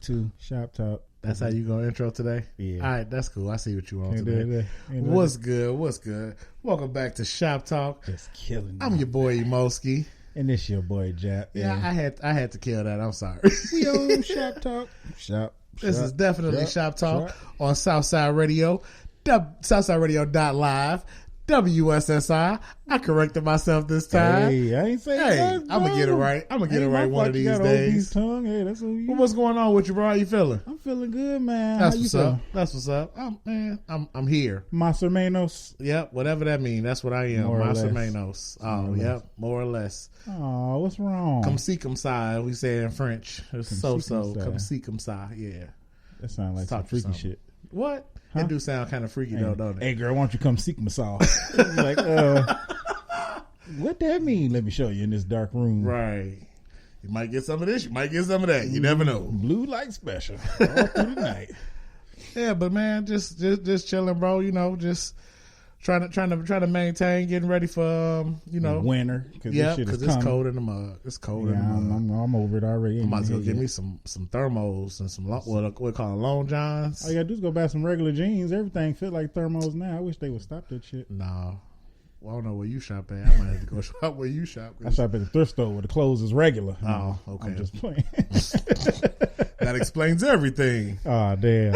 2, Shop Talk. That's how you gonna intro today? Yeah. All right, that's cool. I see what you want today. What's good? Welcome back to Shop Talk. Just killing. I'm your boy Emoeski. And this your boy Jap. Yeah, I had to kill that. I'm sorry. Yo, Shop Talk. This is definitely Shop Talk on Southside Radio, SouthsideRadio.live, WSSI. I corrected myself this time. Hey, I ain't saying that, I'm gonna get it right. I'm gonna get it right one of these days. Tongue. Hey, that's what you. What's going on with you, bro? How you feeling? I'm feeling good, man. That's How what's you up. That's what's up. I'm here. Mas Hermanos. Yep, whatever that means. That's what I am. More or Mas less. Hermanos. Oh, yep, more or less. Oh, what's wrong? Come see, come si. We say in French. It's Come so. see, Come see, come si. Yeah. That sounds like some freaky shit. What? Huh? It do sound kind of freaky though, don't it? Hey, girl, why don't you come seek my saw? Like, what that mean? Let me show you in this dark room. Right. You might get some of this. You might get some of that. You never know. Blue light special all through the night. Yeah, but man, just chilling, bro. You know, just trying to maintain, getting ready for winter. Yeah, because it's cold in the mug. It's cold in the mug. I'm over it already. I might as well give me some thermals and some what we call long johns. All you gotta do is go buy some regular jeans. Everything fit like thermals now. I wish they would stop that shit. No. Well, I don't know where you shop at. I might have to go shop where you shop. I shop at the thrift store where the clothes is regular. Oh, okay. I'm just playing. That explains everything. Oh, damn.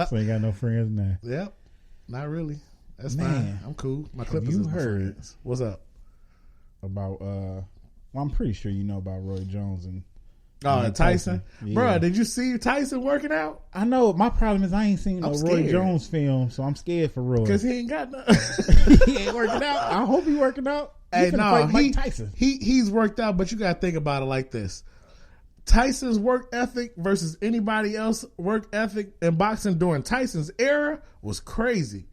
So ain't got no friends now. Yep. Not really. That's Man, fine. I'm cool. My Clippers is my friends. What's up? About, well, I'm pretty sure you know about Roy Jones and Tyson. Yeah. Bruh, did you see Tyson working out? I know. My problem is I ain't seen no I'm Roy scared. Jones film, so I'm scared for Roy. Because he ain't got none. He ain't working out. I hope he working out. Hey, no, Mike Tyson. He's worked out, but you got to think about it like this. Tyson's work ethic versus anybody else work ethic in boxing during Tyson's era was crazy.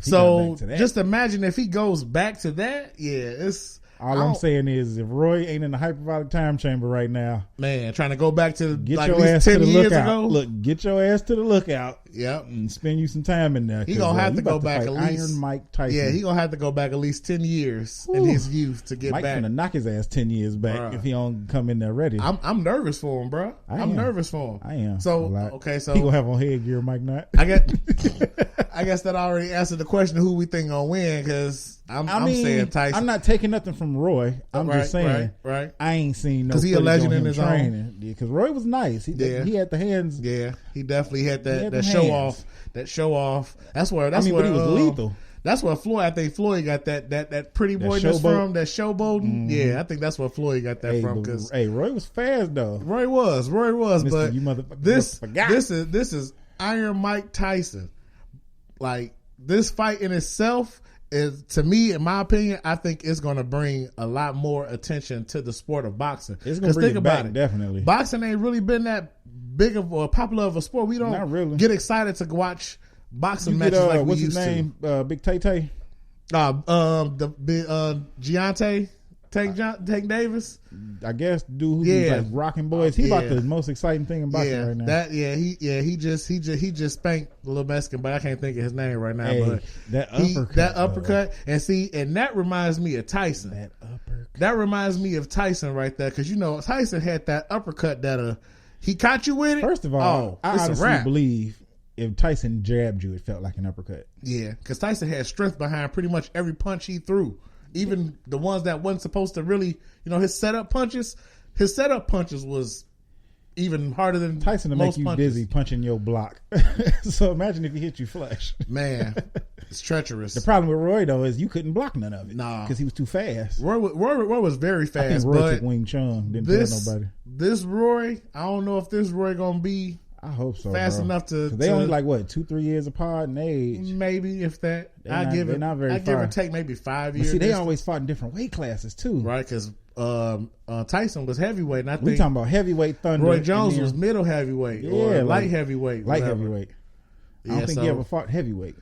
So just imagine if he goes back to that. Yeah, it's... All I'm saying is, if Roy ain't in the hyperbolic time chamber right now, man, trying to go back to get like your at ass least 10 to the years lookout. ago. Look, get your ass to the lookout. Yep, and spend you some time in there. He gonna have to go back at least Iron Mike Tyson. Yeah, he gonna have to go back at least 10 years in his youth to get Mike back. Mike gonna knock his ass 10 years back, bruh, if he don't come in there ready. I'm nervous for him, bro. I'm nervous for him. I am. So okay, so he gonna have on headgear, Mike Knight. I guess that already answered the question of who we think gonna win, because I'm saying Tyson. I'm not taking nothing from Roy. I'm just saying, right. I ain't seen no. Because he a legend in his training. Because Roy was nice. He had the hands. Yeah, he definitely had that show off. That show off. That's where. But he was lethal. That's where Floyd. I think Floyd got that pretty boyness from. That showboating. Yeah, I think that's where Floyd got that from. Because Roy was fast though. Roy was. Mr. But you this is Iron Mike Tyson. Like, this fight in itself is, to me, in my opinion, I think it's going to bring a lot more attention to the sport of boxing. It's going to bring it back, definitely. Boxing ain't really been that big of or popular of a sport. We don't really get excited to watch boxing matches like we what's used his name? Big Tay. Giante. Tank Davis, I guess, dude who's like rocking boys. He about the most exciting thing in boxing right now. He just spanked the little Mexican, but I can't think of his name right now. Hey, but that uppercut, and that reminds me of Tyson. That reminds me of Tyson right there, because Tyson had that uppercut that he caught you with it. First of all, I honestly believe if Tyson jabbed you, it felt like an uppercut. Yeah, because Tyson had strength behind pretty much every punch he threw. Even the ones that wasn't supposed to really, his setup punches was even harder than Tyson to make you punches. dizzy punching your block. So imagine if he hit you flush. Man, it's treacherous. The problem with Roy though is you couldn't block none of it. Nah, because he was too fast. Roy was very fast. I think Roy took Wing Chun. Didn't tell nobody. This Roy, I don't know if this Roy gonna be. I hope so. Fast enough to. They only like what 2-3 years apart in age. Maybe if that. I give or take maybe 5 years. But see, they always fought in different weight classes too, right? Because Tyson was heavyweight, and I think we talking about heavyweight thunder. Roy Jones was middle heavyweight, or light heavyweight, heavyweight. I don't think he ever fought heavyweight,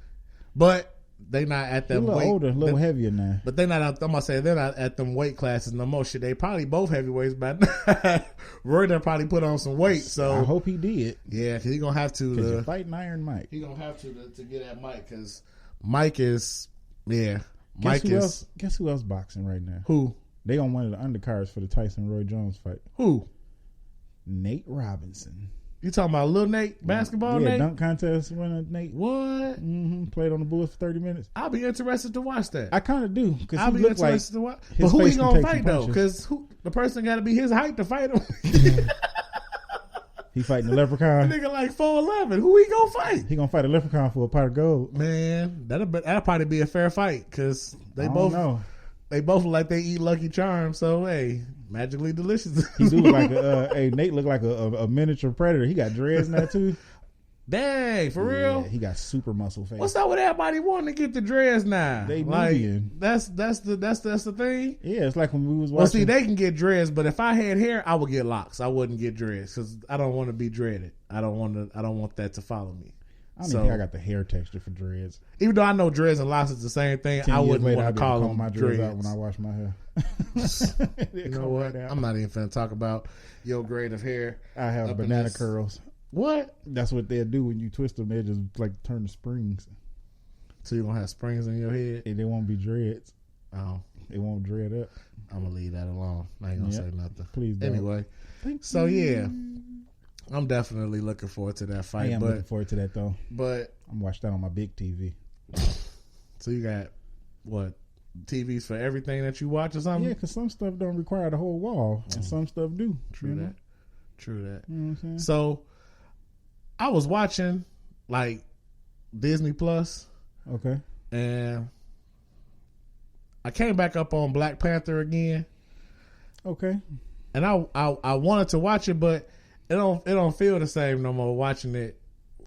but they not at that weight. A little older, a little heavier now. But they're not. I'm gonna say they're not at them weight classes no more. Shit, they probably both heavyweights, but Roy done probably put on some weight. So I hope he did. Yeah, because he gonna have to. Because you're fighting Iron Mike. He gonna have to get at Mike, because Mike is Guess who else boxing right now? Who? They on one of the undercards for the Tyson Roy Jones fight. Who? Nate Robinson. You talking about Lil Nate, basketball Nate? Dunk contest winner Nate. What? Played on the Bulls for 30 minutes. I'll be interested to watch that. I kind of do. I'll be interested to watch. But who he gonna fight though? Because the person got to be his height to fight him. He fighting the leprechaun. Nigga like 4'11". Who he gonna fight? He gonna fight a leprechaun for a pot of gold. Man, that'll probably be a fair fight because they both look like they eat Lucky Charms. So hey, magically delicious. He do look like Nate look like a miniature predator. He got dreads now too. Dang, for real? He got super muscle face. What's up with everybody wanting to get the dreads now? They like Nubian. That's the thing. Yeah, it's like when we was watching. Well, see, they can get dreads, but if I had hair, I would get locks. I wouldn't get dreads because I don't want to be dreaded. I don't want that to follow me. I don't think I got the hair texture for dreads. Even though I know dreads and locks is the same thing, I wouldn't want to call them my dreads out when I wash my hair. You know what? I'm not even finna talk about your grade of hair. I have banana curls. What? That's what they'll do when you twist them. They just like turn to springs. So you're gonna have springs in your head? And they won't be dreads. Oh, it won't dread up. I'm gonna leave that alone. I ain't gonna say nothing. Please don't. Anyway, so yeah, I'm definitely looking forward to that fight. I am looking forward to that though. But I'm watching that on my big TV. So you got what? TVs for everything that you watch or something? Yeah, because some stuff don't require the whole wall, and some stuff do. True that. True that. You know what I'm saying? So I was watching like Disney Plus. Okay. And I came back up on Black Panther again. Okay. And I wanted to watch it, but it don't feel the same no more watching it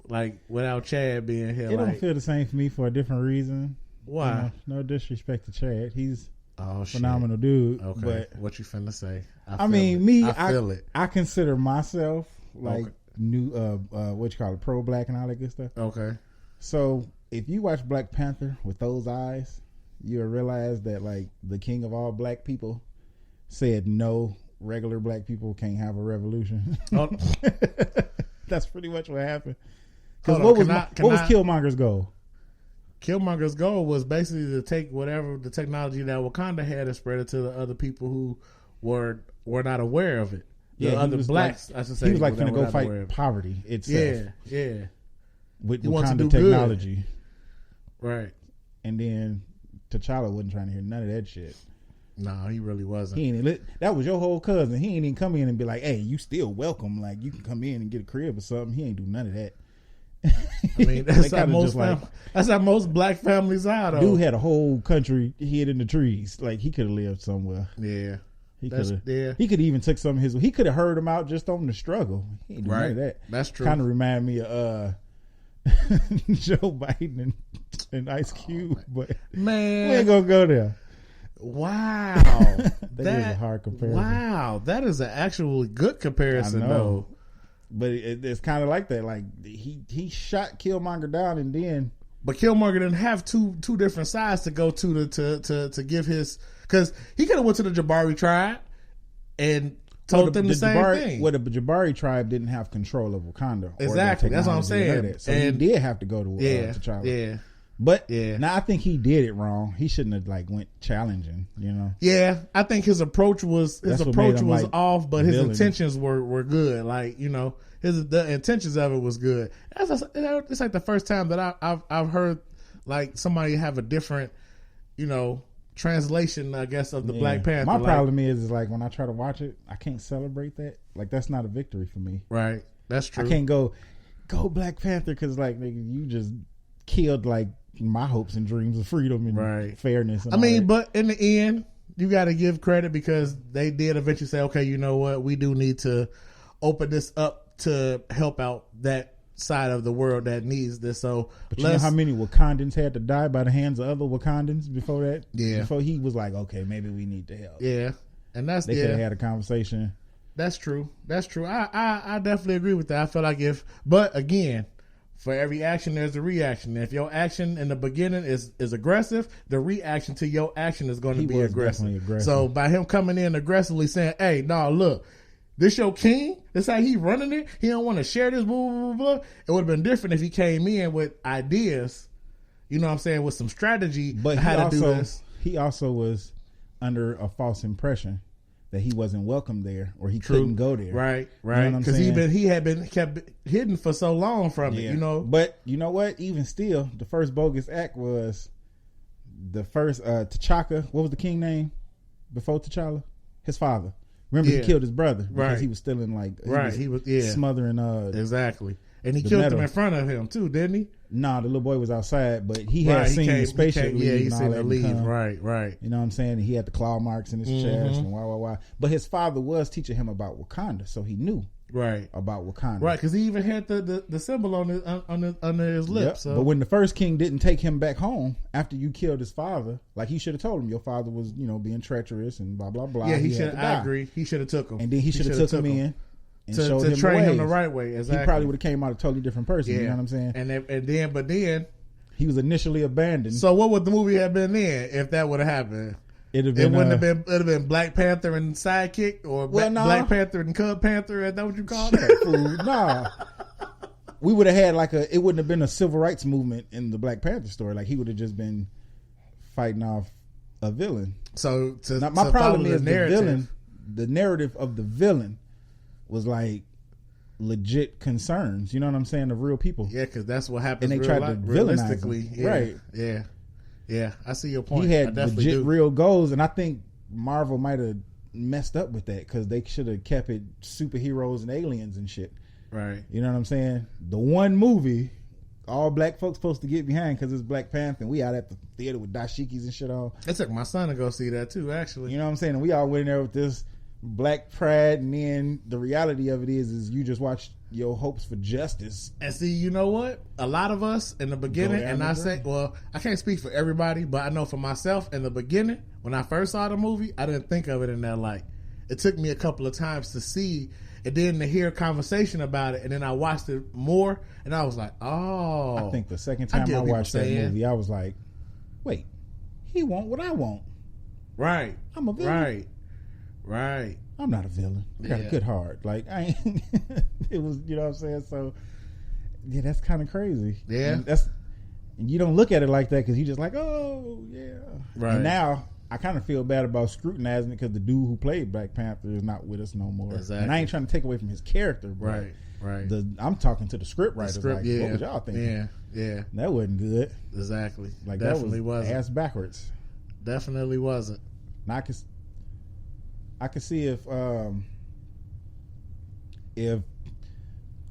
like without Chad being here. It don't feel the same for me for a different reason. Why? No disrespect to Chad. He's a phenomenal dude. Okay. But what you finna say? I mean, I feel it. I consider myself like new what you call it, pro black and all that good stuff. Okay. So if you watch Black Panther with those eyes, you'll realize that like the king of all black people said no, regular black people can't have a revolution. Oh. That's pretty much what happened. Because what was Killmonger's goal? Killmonger's goal was basically to take whatever the technology that Wakanda had and spread it to the other people who were not aware of it. The other blacks, I should say. He was like finna go fight poverty itself. Yeah. With Wakanda technology. Good. Right. And then TChalla wasn't trying to hear none of that shit. No, he really wasn't. That was your whole cousin. He ain't even come in and be like, hey, you still welcome. Like, you can come in and get a crib or something. He ain't do none of that. I mean, that's how most black families are, though. Dude had a whole country hid in the trees. Like, he could have lived somewhere. Yeah. He could even took some of his. He could have heard him out just on the struggle. He ain't do none of that. That's true. Kind of remind me of Joe Biden and Ice Cube, but man, we ain't gonna go there. Wow, that is a hard comparison. Wow, that is an actually good comparison, though. But it's kind of like that. Like he shot Killmonger down, and then. But Killmonger didn't have two different sides to go to give his, because he could have went to the Jabari tribe and told them the same thing. Well, the Jabari tribe didn't have control of Wakanda. Exactly, that's what I'm saying. So he did have to go to T'Challa. Yeah. But now I think he did it wrong. He shouldn't have like went challenging, you know. Yeah, I think his approach was off, but his intentions were good. Like, you know, the intentions of it was good. It's like the first time that I've heard like somebody have a different, you know, translation, I guess, of the Black Panther. My problem is like when I try to watch it, I can't celebrate that. Like that's not a victory for me. Right, that's true. I can't go Black Panther because like nigga, you just killed like my hopes and dreams of freedom and fairness. And but in the end, you got to give credit because they did eventually say, okay, you know what, we do need to open this up to help out that side of the world that needs this. So, but you know how many Wakandans had to die by the hands of other Wakandans before that? Yeah, before he was like, okay, maybe we need to help. Yeah, and they could have had a conversation. That's true. I definitely agree with that. I feel like but again. For every action, there's a reaction. If your action in the beginning is aggressive, the reaction to your action is going to be aggressive. So by him coming in aggressively saying, hey, no, look, this your king? This how he running it? He don't want to share this, blah, blah, blah, blah. It would have been different if he came in with ideas, you know what I'm saying, with some strategy but how to do this. He also was under a false impression that he wasn't welcome there or he couldn't go there. Right. You know what I'm Because saying? he had been kept hidden for so long from it, you know. But you know what? Even still, the first bogus act was the first T'Chaka. What was the king name before T'Challa? His father. Remember, he killed his brother because he was stealing he was smothering exactly. And he killed him in front of him too, didn't he? Nah, the little boy was outside, but he had seen the spaceship leave. Yeah, he seen the leave. Right. You know what I'm saying? And he had the claw marks in his chest and why. But his father was teaching him about Wakanda, so he knew about Wakanda. Right, because he even had the symbol on under his lips. Yep. So. But when the first king didn't take him back home after you killed his father, like he should have told him your father was, being treacherous and blah blah blah. Yeah, he should. I agree. He should have took him, and then he should have took him in. And to train him the right way. Exactly. He probably would have came out a totally different person. Yeah. You know what I'm saying? But then he was initially abandoned. So what would the movie have been then if that would have happened? It'd have been Black Panther and Sidekick or Black Panther and Cub Panther. Is that what you call it? Nah. We would have had it wouldn't have been a civil rights movement in the Black Panther story. Like he would have just been fighting off a villain. So my problem is the narrative of the villain was like legit concerns, you know what I'm saying, of real people. Yeah, because that's what happens. And they tried to realistically, right? Yeah. I see your point. He had legit real goals, and I think Marvel might have messed up with that because they should have kept it superheroes and aliens and shit. Right. You know what I'm saying? The one movie all black folks supposed to get behind because it's Black Panther, and we out at the theater with dashikis and shit on. I took my son to go see that too, actually. You know what I'm saying? And we all went in there with this black pride, and then the reality of it is you just watch your hopes for justice. And see, you know what? A lot of us in the beginning, and I say, well, I can't speak for everybody, but I know for myself in the beginning, when I first saw the movie, I didn't think of it in that light. It took me a couple of times to see, and then to hear a conversation about it, and then I watched it more, and I was like, oh. I think the second time I watched that movie, I was like, wait, he want what I want. Right. I'm a villain. Right. I'm not a villain. I got a good heart. Like, I ain't, it was, you know what I'm saying? So, yeah, that's kind of crazy. Yeah. And you don't look at it like that because you just like, oh, yeah. Right. And now, I kind of feel bad about scrutinizing it because the dude who played Black Panther is not with us no more. Exactly. And I ain't trying to take away from his character. But Right. I'm talking to the script writers. What was y'all thinking? Yeah. That wasn't good. Exactly. Like, definitely that was wasn't. ass backwards. Definitely wasn't. Now, I could see if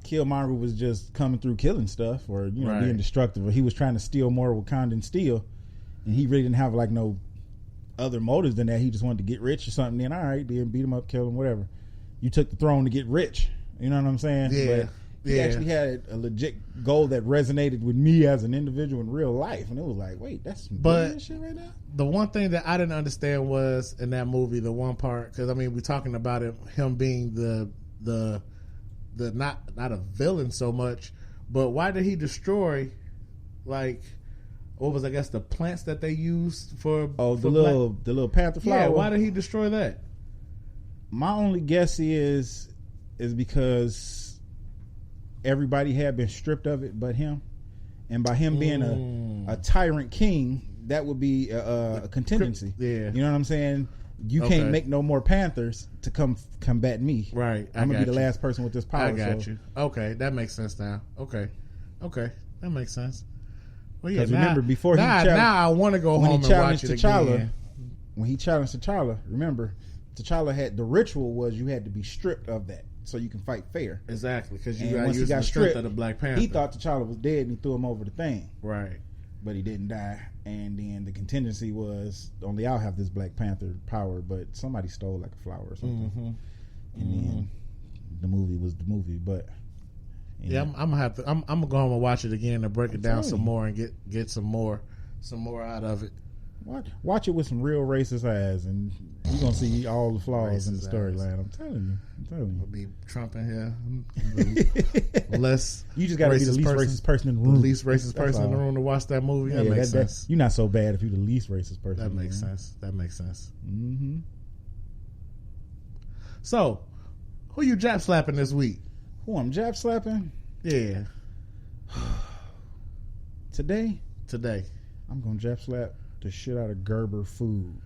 Killmonger was just coming through killing stuff or being destructive, or he was trying to steal more Wakandan steel, and he really didn't have like no other motives than that. He just wanted to get rich or something. Then all right, then beat him up, kill him, whatever. You took the throne to get rich. You know what I'm saying? Yeah. But he actually had a legit goal that resonated with me as an individual in real life, and it was like, wait, that's some bullshit shit right now. The one thing that I didn't understand was in that movie, the one part, because I mean, we're talking about him being the not a villain so much, but why did he destroy, like, what was, I guess, the plants that they used for the little panther flower? Yeah, why did he destroy that? My only guess is because everybody had been stripped of it but him, and by him being a tyrant king, that would be a contingency. Yeah, you know what I'm saying? You can't make no more panthers to come combat me. Right. I'm gonna be the last person with this power. I got you. Okay, that makes sense now. Okay, that makes sense. Well, yeah. Remember, before now I want to go home and watch it again. When he challenged T'Challa, remember, T'Challa had the ritual was you had to be stripped of that so you can fight fair. Exactly, because you got used to the strength of the Black Panther. He thought T'Challa was dead and he threw him over the thing. Right. But he didn't die. And then the contingency was only I'll have this Black Panther power, but somebody stole like a flower or something. Mm-hmm. And then the movie was the movie. But I'm gonna have to. I'm gonna go home and watch it again and break it down some more and get some more out of it. Watch it with some real racist eyes, and you're gonna see all the flaws in the storyline. I'm telling you. We'll be Trump in here. Less. You just gotta be the least racist person in the room. The least racist person in the room to watch that movie. That makes sense. You're not so bad if you're the least racist person. That makes sense. Mm-hmm. So, who you Jap slapping this week? Who I'm Jap slapping? Yeah. Today, I'm gonna Jap slap the shit out of Gerber food.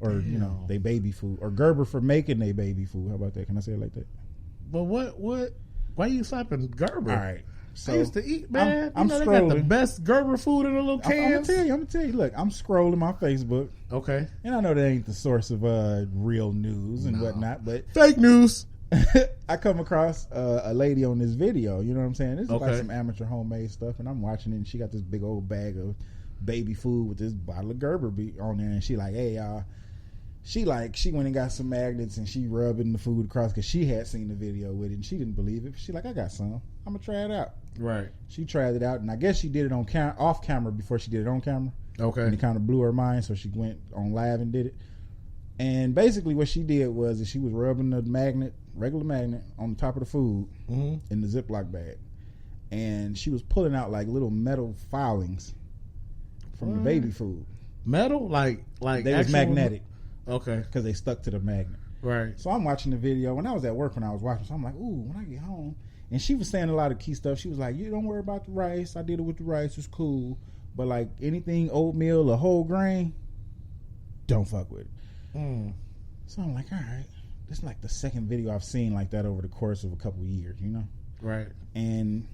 or you know, they baby food, or Gerber for making they baby food. How about that? Can I say it like that? But what? Why are you slapping Gerber? All right. So I used to eat, man. I'm they scrolling. got the best Gerber food in the little cans. I'm gonna tell you. Look, I'm scrolling my Facebook. Okay. And I know that ain't the source of real news and whatnot, but fake news. I come across a lady on this video. You know what I'm saying? This is Okay. like some amateur homemade stuff, and I'm watching it. And she got this big old bag of baby food with this bottle of Gerber on there, and she like, hey y'all. She went and got some magnets and she rubbing the food across because she had seen the video with it and she didn't believe it. She like, I got some. I'm gonna try it out. Right. She tried it out, and I guess she did it on off camera before she did it on camera. Okay. And it kind of blew her mind, so she went on live and did it. And basically, what she did was that she was rubbing the regular magnet, on the top of the food in the Ziploc bag, and she was pulling out like little metal filings from the baby food. Metal, like they was magnetic. Okay. Because they stuck to the magnet. Right. So I'm watching the video. When I was at work when I was watching, so I'm like, ooh, when I get home. And she was saying a lot of key stuff. She was like, you don't worry about the rice. I did it with the rice. It's cool. But like anything oatmeal or whole grain, don't fuck with it. So I'm like, all right. This is like the second video I've seen like that over the course of a couple of years, you know? Right. And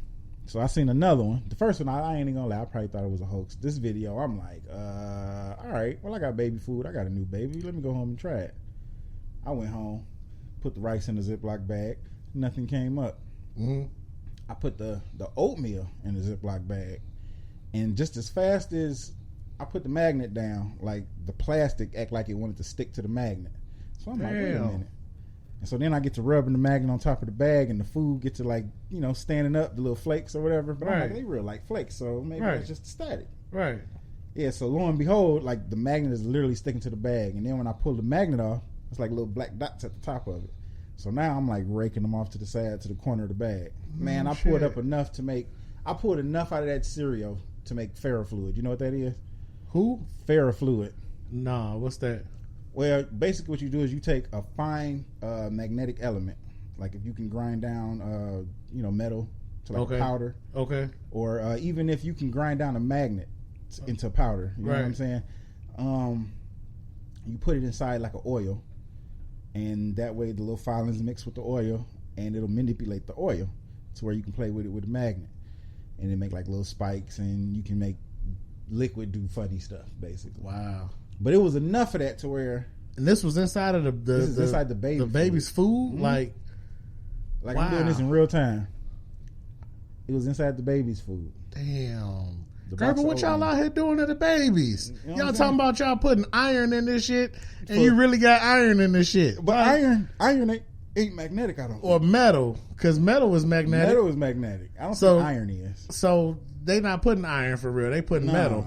so I seen another one. The first one, I ain't even gonna lie, I probably thought it was a hoax. This video, I'm like, all right, well, I got baby food. I got a new baby. Let me go home and try it. I went home, put the rice in the Ziploc bag. Nothing came up. I put the oatmeal in the Ziploc bag. And just as fast as I put the magnet down, like the plastic act like it wanted to stick to the magnet. So I'm like, wait a minute. And so then I get to rubbing the magnet on top of the bag, and the food gets to like, you know, standing up, the little flakes or whatever. But I'm like, they real like flakes, so maybe it's just static. Right. Yeah, so lo and behold, like the magnet is literally sticking to the bag. And then when I pull the magnet off, it's like little black dots at the top of it. So now I'm like raking them off to the side, to the corner of the bag. Man, I pulled up enough I pulled enough out of that cereal to make Ferrofluid. You know what that is? Who? Ferrofluid. Nah, what's that? Well, basically what you do is you take a fine magnetic element, like if you can grind down, metal to like a powder. Okay. Or even if you can grind down a magnet into powder. You know what I'm saying? You put it inside like an oil, and that way the little filings mix with the oil, and it'll manipulate the oil to where you can play with it with a magnet, and it make like little spikes, and you can make liquid do funny stuff, basically. Wow. But it was enough of that to where, and this was inside of inside the baby's food. Like wow. I'm doing this in real time. It was inside the baby's food. Damn. Gerber, what y'all out here doing to the babies? You know y'all talking about y'all putting iron in this shit, and you really got iron in this shit. But iron ain't magnetic, I don't think. Or metal, because metal is magnetic. Metal is magnetic. I don't think iron is. So they not putting iron for real. They putting metal.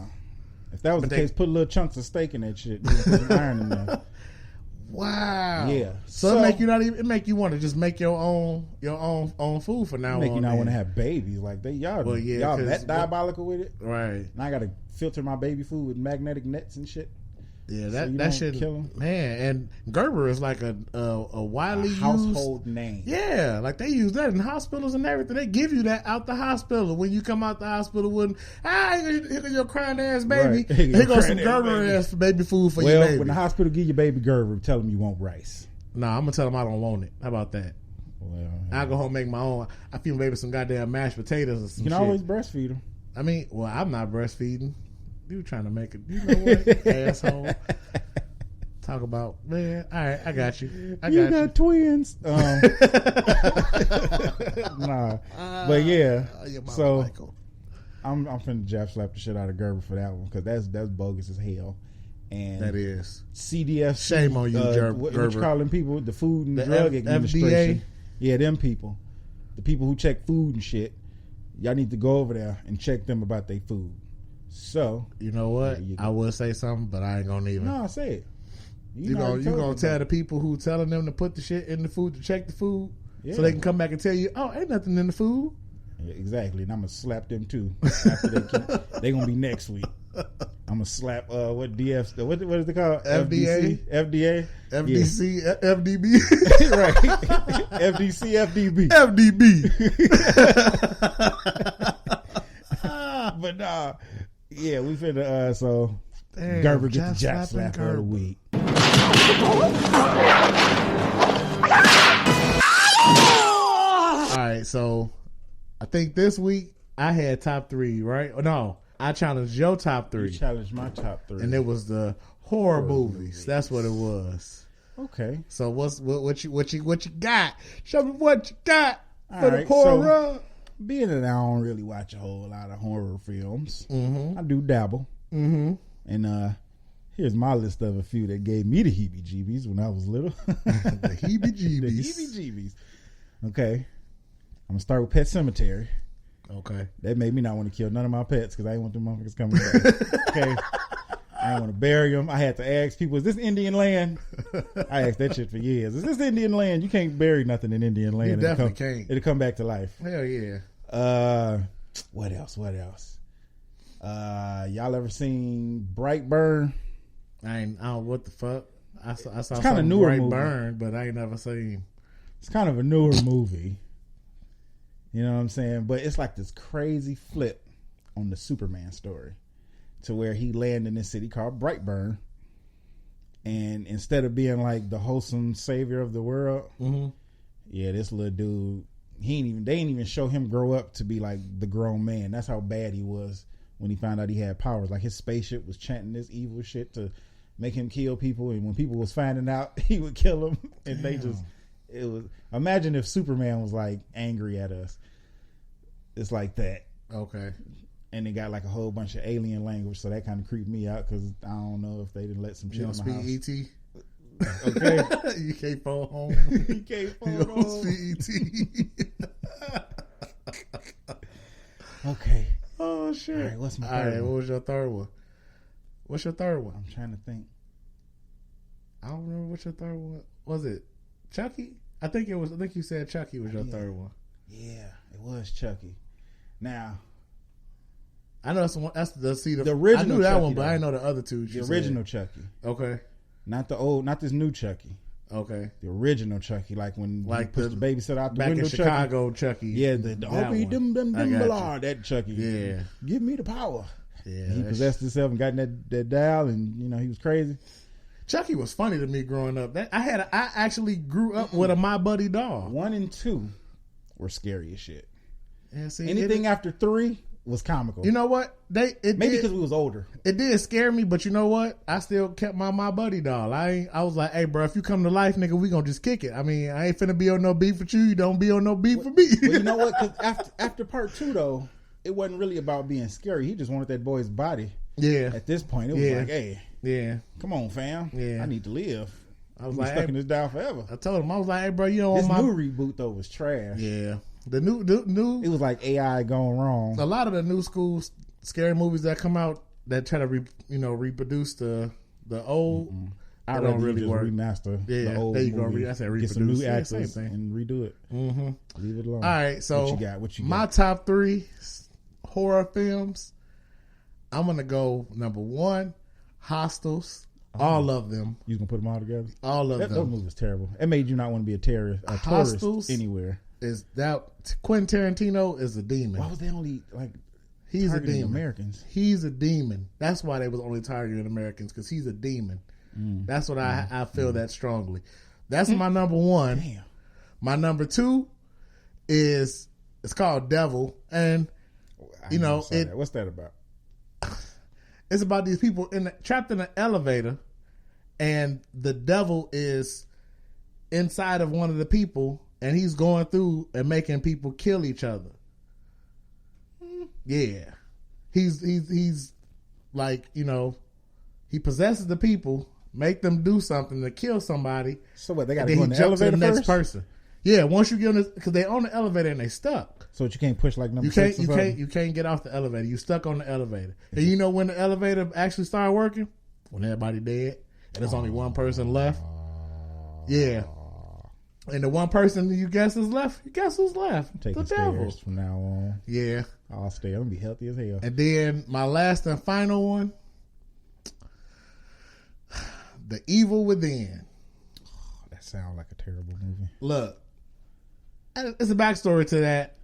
If that was the case, put little chunks of steak in that shit. Put some iron in there. Wow. Yeah. So it make you want to just make your own food for now. Make you not want to have babies like y'all that diabolical with it. Right. Now I got to filter my baby food with magnetic nets and shit. Yeah, that shit kill them. Man, and Gerber is like a widely used household name. Yeah, like they use that in hospitals and everything. They give you that out the hospital when you come out the hospital with here go your crying ass baby. Right. Here goes some Gerber ass baby food for your baby. Well, when the hospital give you baby Gerber, tell them you want rice. Nah, I'm gonna tell them I don't want it. How about that? Well, yeah. I'll go home and make my own. I feed my baby some goddamn mashed potatoes or some shit. You can always breastfeed them. I mean, well, I'm not breastfeeding. You trying to make it? You know what, asshole? Talk about, man. All right, I got you. You got twins. Nah, but yeah. So I'm finna Jap slap the shit out of Gerber for that one because that's bogus as hell. And that is CDF. Shame on you, Gerber. What you calling people? The Food and Drug Administration. FDA? Yeah, them people. The people who check food and shit. Y'all need to go over there and check them about their food. So you know what? I will say something, but I ain't gonna even. No, say it. You gonna tell the people who telling them to put the shit in the food to check the food, so they can come back and tell you, oh, ain't nothing in the food. Yeah, exactly, and I'm gonna slap them too. After they gonna be next week. I'm gonna slap what DF what is it called? FDA, FDC, yeah. FDB, right? FDC, FDB, FDB. But nah. Yeah, we finna so Gerber get the Jap slap of the week. All right, so I think this week I had top 3, right? No, I challenged your top 3. You challenged my top 3, and it was the horror movies. That's what it was. Okay. So what you got? Show me what you got for the right, horror. So, being that I don't really watch a whole lot of horror films, I do dabble. And here's my list of a few that gave me the heebie-jeebies when I was little. The heebie-jeebies. The heebie-jeebies. Okay. I'm going to start with Pet Cemetery. Okay. That made me not want to kill none of my pets because I didn't want them motherfuckers coming back. Okay. I didn't want to bury them. I had to ask people, is this Indian land? I asked that shit for years. Is this Indian land? You can't bury nothing in Indian land. You definitely can't. It'll come back to life. Hell yeah. What else? Y'all ever seen Brightburn? I don't what the fuck. I saw it's kind of newer movie. Brightburn, but I ain't never seen. It's kind of a newer movie. You know what I'm saying? But it's like this crazy flip on the Superman story to where he landed in this city called Brightburn. And instead of being like the wholesome savior of the world, yeah, this little dude, they didn't even show him grow up to be like the grown man. That's how bad he was when he found out he had powers. Like his spaceship was chanting this evil shit to make him kill people. And when people was finding out, he would kill them. And imagine if Superman was like angry at us. It's like that. Okay. And they got like a whole bunch of alien language, so that kind of creeped me out because I don't know if they didn't let some shit in my house. E.T.? Okay. You can't phone home. You can't phone home. E.T. Okay. Oh shit. All right, what's my third one? What was your third one? What's your third one? I'm trying to think. I don't remember what your third one was. It Chucky? I think you said Chucky was your third one. Yeah, it was Chucky. Now I know that's the original. I knew that Chucky, one, but I didn't know the other two. The original Chucky. Okay. Not this new Chucky. Okay. The original Chucky, like when he pushed the babysitter out the back window. in Chicago, Chucky. Yeah, the that Chucky. Yeah. Give me the power. Yeah. He possessed himself and got in that dial, and he was crazy. Chucky was funny to me growing up. I actually grew up with a My Buddy doll. 1 and 2 were scary as shit. Yeah, see, anything after 3 was comical. You know what? Maybe because we was older. It did scare me, but you know what? I still kept my buddy doll. I was like, hey, bro, if you come to life, nigga, we gonna just kick it. I mean, I ain't finna be on no beef with you. You don't be on no beef with me. Well, you know what? Because after part 2, though, it wasn't really about being scary. He just wanted that boy's body. Yeah. At this point, it was like, hey, come on, fam. Yeah. I need to live. I was like, stuck in this dial forever. I told him, I was like, hey, bro, you don't want my new reboot though was trash. Yeah. The new it was like AI going wrong. A lot of the new school scary movies that come out that try to reproduce the old. I don't really work. Remaster the old there you movie. Go. I said reproduce. Get some new actors and redo it. Leave it alone. All right, so what you got? My top 3 horror films. I'm gonna go number 1, Hostels. All of them. You gonna put them all together? All of them. That movie was terrible. It made you not want to be a tourist anywhere. Is that Quentin Tarantino is a demon? Why was they only he's a demon? Americans. He's a demon. That's why they was only targeting Americans, because he's a demon. That's what I feel that strongly. That's my number 1. Damn. My number 2 is it's called Devil, and what's that about? It's about these people trapped in an elevator, and the devil is inside of one of the people, and he's going through and making people kill each other. Yeah, he's like, he possesses the people, make them do something to kill somebody. So what? They got to go in the elevator to the next first? person. Yeah, once you get on this, because they on the elevator and they stuck. So you can't push like number 6 or something? You can't get off the elevator. You stuck on the elevator. And you know when the elevator actually started working? When everybody dead and there's only one person left. Yeah. And the one person you guess is left. You guess who's left? Taking the devil. stairs from now on. Yeah. I'll stay. I'm gonna be healthy as hell. And then my last and final one, The Evil Within. That sounds like a terrible movie. Look, it's a backstory to that.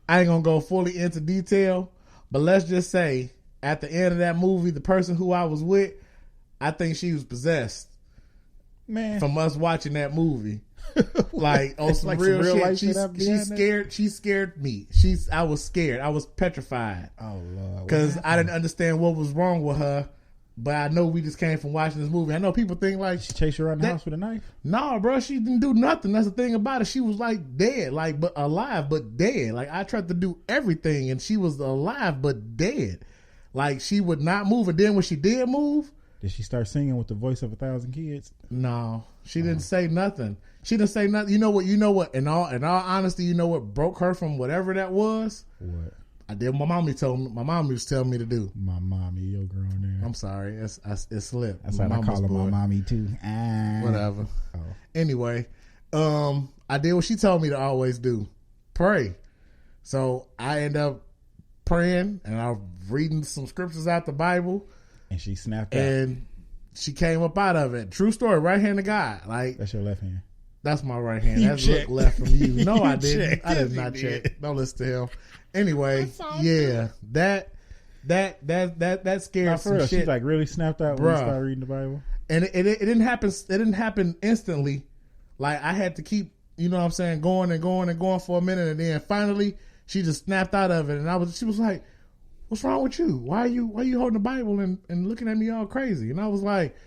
I ain't gonna go fully into detail, but let's just say at the end of that movie, the person who I was with, I think she was possessed. man from us watching that movie. Like on some like real some real shit. life She scared me. I was scared. I was petrified. Oh Lord, because I didn't understand what was wrong with her. But I know we just came from watching this movie. I know people think like she chased you around the house with a knife. No, bro, she didn't do nothing. That's the thing about it. She was like dead, like but alive, but dead. Like I tried to do everything, and she was alive but dead. Like she would not move. And then when she did move, did she start singing with the voice of 1,000 kids? No, she didn't say nothing. She didn't say nothing. You know what? In all honesty, you know what broke her from whatever that was? What? I did. My mom used to tell me to do. My mommy, your grown there. I'm sorry, it slipped. That's what I call her, my mommy too. Whatever. Oh. Anyway, I did what she told me to always do: pray. So I end up praying, and I'm reading some scriptures out the Bible, and she snapped out. And she came up out of it. True story. Right hand of God. Like that's your left hand. That's my right hand. That's look left from you. No, I didn't. I did not check. Don't listen to him. Anyway, yeah, that scared some shit. She like really snapped out when you started reading the Bible, and it didn't happen. It didn't happen instantly. Like I had to keep, you know what I'm saying, going and going and going for a minute, and then finally she just snapped out of it. And she was like, "What's wrong with you? Why are you holding the Bible and looking at me all crazy?" And I was like,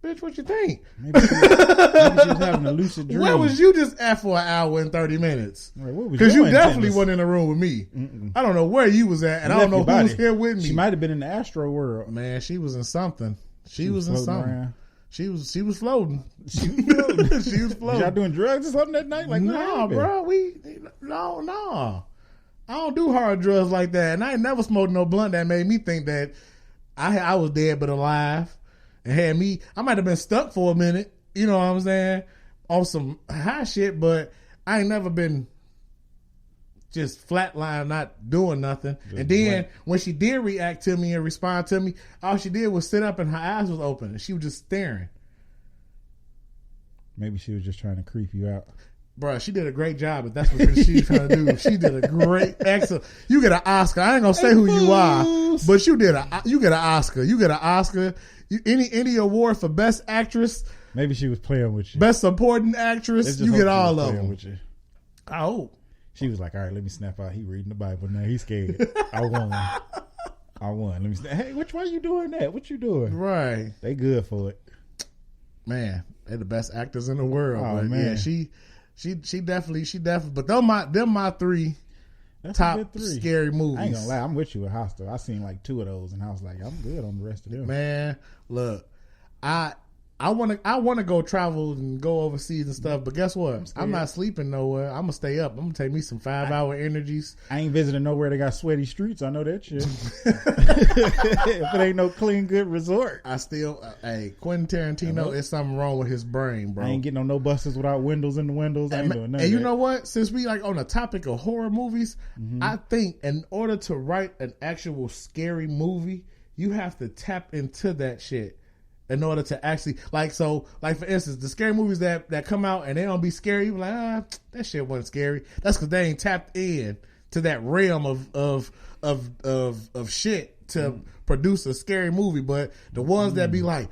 "Bitch, what you think?" Maybe she was having a lucid dream. Where was you just at for an hour and 30 minutes? Because you definitely wasn't in the room with me. I don't know where you was at, and I don't know who was here with me. She might have been in the astro world. Man, she was in something. She was in something. Around. She was floating. She was floating. Was y'all doing drugs or something that night? Like, no, bro. No. I don't do hard drugs like that, and I ain't never smoked no blunt that made me think that I was dead but alive. And had me, I might have been stuck for a minute, you know what I'm saying, on some high shit, but I ain't never been just flatline, not doing nothing. Just and then when she did react to me and respond to me, all she did was sit up and her eyes was open and she was just staring. Maybe she was just trying to creep you out. Bruh, she did a great job, if that's what she was trying to do. She did a great, excellent. You get an Oscar. I ain't gonna say who you are, but you get an Oscar. You get an Oscar. Any award for best actress. Maybe she was playing with you. Best supporting actress. You get all of them. With you. I hope. She was like, all right, let me snap out. He reading the Bible now. He's scared. I won. Let me snap. Hey, why you doing that? What you doing? Right. They good for it. Man, they're the best actors in the world. Oh, but man. Yeah, she definitely. But them my three. That's top scary movies. I ain't gonna lie, I'm with you with Hostel. I seen like 2 of those, and I was like, I'm good on the rest of them. Man, look, I want to go travel and go overseas and stuff, but guess what? I'm not sleeping nowhere. I'm gonna stay up. I'm gonna take me some 5-hour energies. I ain't visiting nowhere that got sweaty streets. I know that shit. If it ain't no clean, good resort. I still, Quentin Tarantino, is something wrong with his brain, bro. I ain't getting on no buses without windows in the windows. I ain't doing nothing. And you know what? Since we like on the topic of horror movies, I think in order to write an actual scary movie, you have to tap into that shit. In order to actually like for instance, the scary movies that come out and they don't be scary, you be like, that shit wasn't scary. That's because they ain't tapped in to that realm of shit to produce a scary movie. But the ones that be like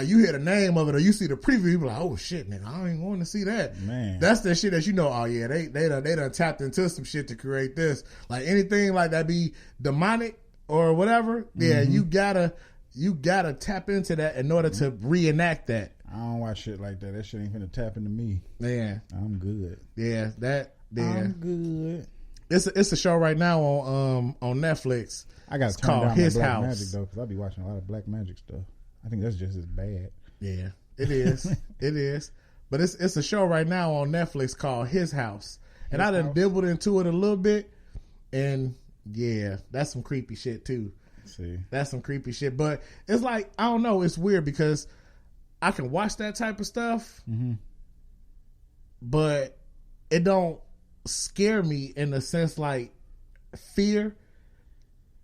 you hear the name of it or you see the preview, you be like, oh shit, nigga, I ain't want to see that. Man, that's the shit that you know. Oh yeah, they done tapped into some shit to create this. Like anything like that be demonic or whatever. Yeah, you gotta tap into that in order to reenact that. I don't watch shit like that. That shit ain't finna tap into me. Yeah, I'm good. Yeah, I'm good. It's a show right now on Netflix. I got to turn down His House. Magic though, because I be watching a lot of black magic stuff. I think that's just as bad. Yeah, it is. It is. But it's a show right now on Netflix called His House, and I done dibbled into it a little bit, and yeah, that's some creepy shit too. See, that's some creepy shit, but it's like I don't know. It's weird because I can watch that type of stuff, but it don't scare me in a sense like fear.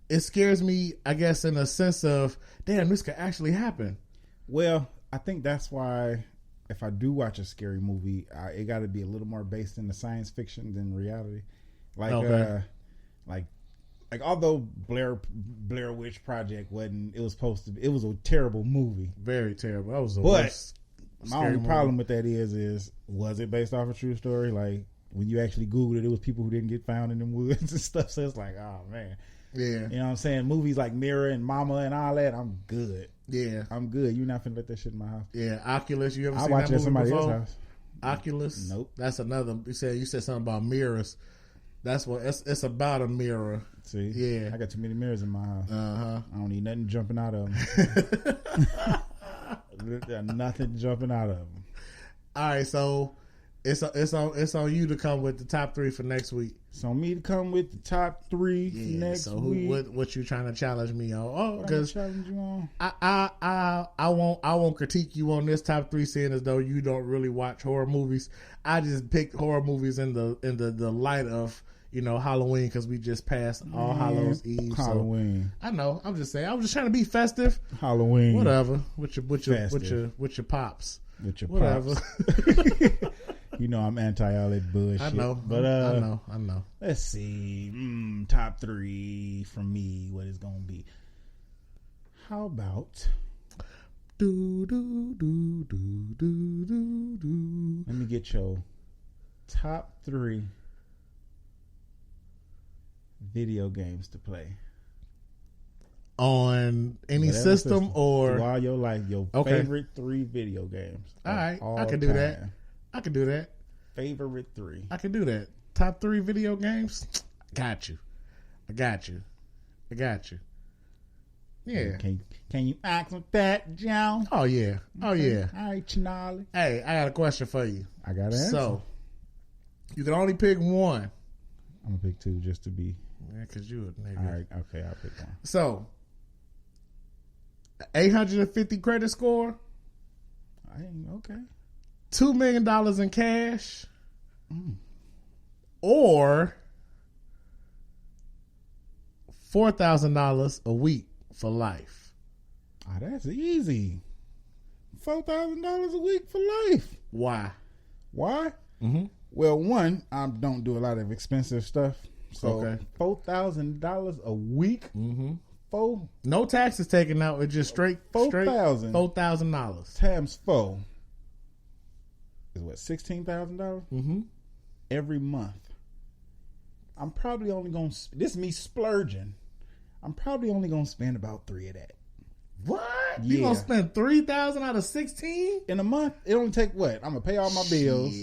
It scares me, I guess, in a sense of damn, this could actually happen. Well, I think that's why if I do watch a scary movie, it got to be a little more based in the science fiction than reality. Like, like like although Blair Witch Project wasn't, it was a terrible movie. Very terrible. That was the worst. My only problem with that is was it based off a true story? Like when you actually Googled it was people who didn't get found in the woods and stuff. So it's like, oh man. Yeah. You know what I'm saying? Movies like Mirror and Mama and all that, I'm good. Yeah. I'm good. You're not finna let that shit in my house. Yeah. Oculus, you ever I seen watch that it at movie somebody before? else's house. Oculus? Nope. That's another. You said something about mirrors. That's what it's about, a mirror. See? Yeah. I got too many mirrors in my house. I don't need nothing jumping out of them. Nothing jumping out of them. All right, so it's on you to come with the top 3 for next week. It's on me to come with the top 3 next week. What you trying to challenge me on? Oh, because challenge you on? I won't critique you on this top 3, seeing as though you don't really watch horror movies. I just picked horror movies in the light of, you know, Halloween, because we just passed All Hallows Eve. Halloween. So I know. I'm just saying. I was just trying to be festive. Halloween. Whatever. With your pops. With your whatever. Pops. You know I'm anti all that bullshit. I know. But I know. Let's see. Top 3 from me. What is gonna be? How about? Let me get your top 3 video games to play on any system or through all your life. Your favorite 3 video games. All right, I can do that. I can do that. Favorite 3. I can do that. Top 3 video games. I got you. Yeah. Can you ask with that, John? Oh yeah. All right, Chinali. Hey, I got a question for you. I got an answer. So you can only pick one. I'm gonna pick 2 just to be. Yeah, because you a nigga. All right, okay, I'll pick 1. So 850 credit score. Okay. $2 million in cash, or $4,000 a week for life. That's easy. $4,000 a week for life. Why? Mm-hmm. Well, one, I don't do a lot of expensive stuff, so $4,000 a week. Mm-hmm. No taxes taken out. It's just straight $4,000 times 4 is what, $16,000 mm-hmm. every month. I'm probably only gonna. This is me splurging. I'm probably only gonna spend about 3 of that. What? Yeah. You gonna spend 3,000 out of 16 in a month? It only take what? I'm gonna pay all my bills.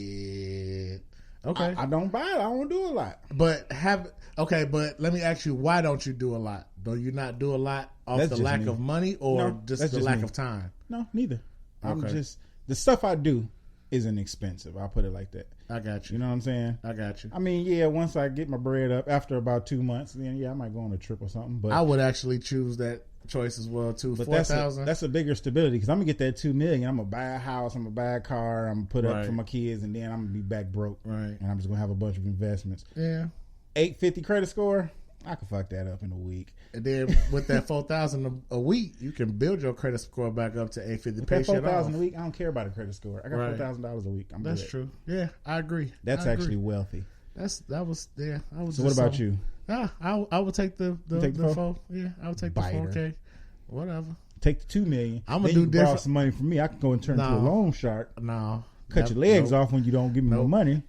Okay. I don't buy it. I don't do a lot. But let me ask you, why don't you do a lot? Do you not do a lot off the lack of money or just the lack of time? No, neither. I'm just, the stuff I do isn't expensive. I'll put it like that. I got you. You know what I'm saying? I got you. I mean, once I get my bread up after about 2 months, then I might go on a trip or something. But I would actually choose that choice as well too. But 4,000. That's a bigger stability, because I'm gonna get that $2 million. I'm gonna buy a house. I'm gonna buy a car. I'm gonna put up for my kids, and then I'm gonna be back broke. Right. And I'm just gonna have a bunch of investments. Yeah. 850 credit score. I can fuck that up in a week. And then with that 4,000 a week, you can build your credit score back up to 850. With that 4,000 a week, I don't care about a credit score. I got $4,000 a week. That's good. True. Yeah, I agree. That's actually wealthy. That was. So what about you? I would take the 4. Yeah, I would take the 4K. Whatever. Take the $2 million. I'm gonna do different. Borrow some money from me. I can go and turn into a loan shark. No. Cut your legs off when you don't give me no money.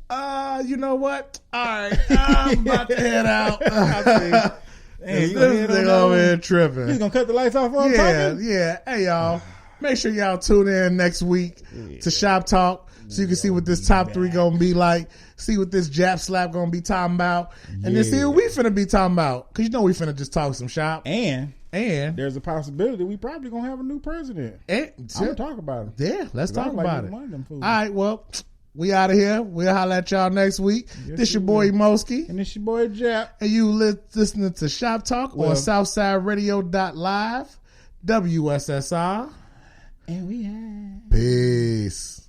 You know what? All right, I'm about to head out. This nigga over here tripping. He's gonna cut the lights off on talking? Yeah. Hey y'all, make sure y'all tune in next week to Shoptalk so you can see what this top 3 gonna be like. See what this Jap slap gonna be talking about, and then see what we finna be talking about. Cause we finna just talk some shop. And there's a possibility we probably gonna have a new president. I'm gonna talk about it. Yeah, let's talk about it. All right, well, we out of here. We'll holler at y'all next week. This your boy Emoeski. And this your boy Jap. And you listening to Shop Talk on SouthsideRadio.live, WSSR. And we have. Peace.